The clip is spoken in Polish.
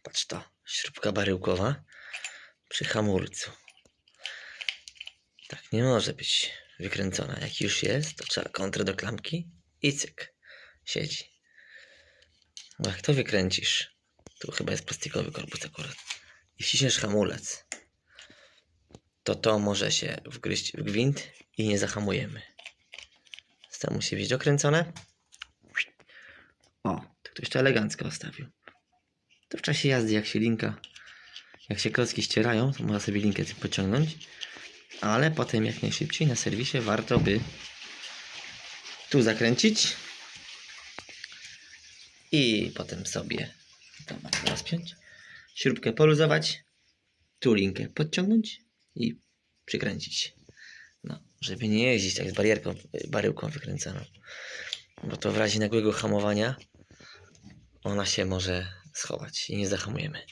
Patrz to, śrubka baryłkowa przy hamulcu. Tak nie może być wykręcona. Jak już jest, to trzeba kontrę do klamki i cyk, siedzi. Bo jak to wykręcisz, tu chyba jest plastikowy korpus akurat, i wciśniesz hamulec, to może się wgryźć w gwint i nie zahamujemy. To musi być dokręcone. O, to ktoś to elegancko ustawił. To w czasie jazdy, jak się klocki ścierają, to można sobie linkę tym pociągnąć. Ale potem jak najszybciej na serwisie warto by tu zakręcić i potem sobie rozpiąć, śrubkę poluzować, tu linkę podciągnąć i przykręcić. No, żeby nie jeździć tak z baryłką wykręconą, bo to w razie nagłego hamowania ona się może schować i nie zahamujemy.